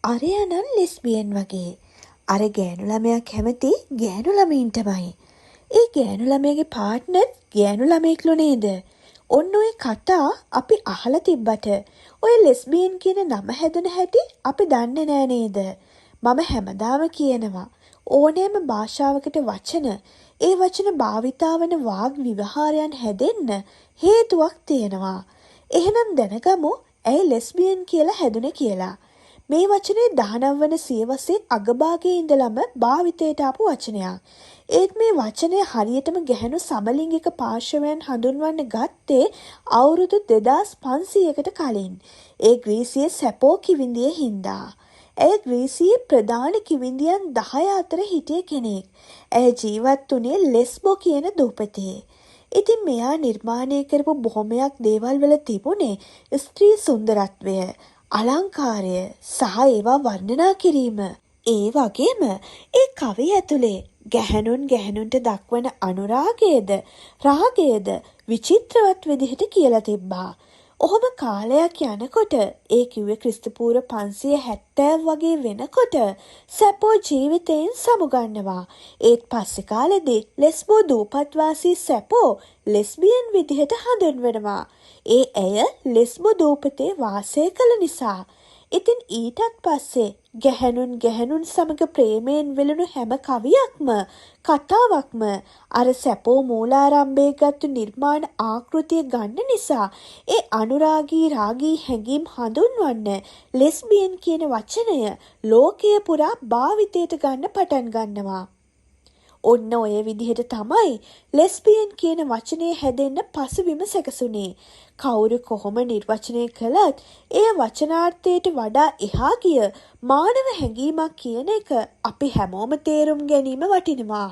අරයා නම් ලෙස්බියන් වගේ. අර ගෑනු ළමයා කැමති ගෑනු ළමයින්ටමයි. ඒ ගෑනු ළමයාගේ පාර්ට්නර් ගෑනු ළමයෙක්ලු නේද? ඔන්න ඔය කතා අපි අහලා තිබ්බට ඔය ලෙස්බියන් කියන නම හැදෙන හැටි අපි දන්නේ නෑ නේද? මම හැමදාම කියනවා ඕනෑම භාෂාවකට වචන ඒ වචන භාවිතා වන වාග් විවහාරයන් හැදෙන්න හේතුවක් තියෙනවා. එහෙනම් දැනගමු ඇයි ලෙස්බියන් කියලා හැදුනේ කියලා. මේ වචනේ 19 වන සියවසේ අගභාගයේ ඉඳලම භාවිතයට ආපු වචනයක්. ඒත් මේ වචනය හරියටම ගැහැණු සමලිංගික පාර්ශවයන් හඳුන්වන්න ගත්තේ අවුරුදු 2500කට කලින්. ඒ ග්‍රීසියේ සැපෝ කිවිඳියේ හින්දා. ඇය ග්‍රීසියේ ප්‍රධාන කිවිඳියන් 10 අතර හිටිය කෙනෙක්. ඇය ජීවත් වුණේ ලෙස්බෝ කියන දූපතේ. ඉතින් මෙයා නිර්මාණය කරපු බොහොමයක් දේවල් වල තිබුණේ ස්ත්‍රී සුන්දරත්වය, අලංකාරය සහ ඒවා වර්ණනා කිරීම. ඒ වගේම ඒ කවිය ඇතුලේ ගැහැණුන්ට දක්වන අනුරාගයද රාගයද විචිත්‍රවත් විදිහට කියලා තිබ්බා. ඔහොම කාලයක් යනකොට ඒ කිව්වේ ක්‍රිස්තුපූර්ව 570 වගේ වෙනකොට සැපෝ ජීවිතයෙන් සමුගන්නවා. ඒත් පස්සේ කාලෙදී ලෙස්බෝ දූපත්වාසී සැපෝ ලෙස්බියන් විදිහට හඳුන්වනවා. ඒ ඇය ලෙස්බෝ දූපතේ වාසය කළ නිසා. ඉතින් ඊටත් පස්සේ ගැහැණුන් සමග ප්‍රේමයෙන් වෙළුණු හැම කවියක්ම කතාවක්ම අර සැපෝ මූලාරම්භයේ ගත්තු නිර්මාණ ආකෘතිය ගන්න නිසා ඒ අනුරාගී රාගී හැඟීම් හඳුන්වන්න ලෙස්බියන් කියන වචනය ලෝකය පුරා භාවිතයට ගන්න පටන් ගන්නවා. ඔන්න ඔය විදිහට තමයි ලෙස්බියන් කියන වචනේ හැදෙන්න පසුබිම සැකසුනේ. කවුරු කොහොම නිර්වචනය කළත් එය වචනාර්ථයට වඩා එහා ගිය මානව හැඟීමක් කියන එක අපි හැමෝම තේරුම් ගැනීම වටිනවා.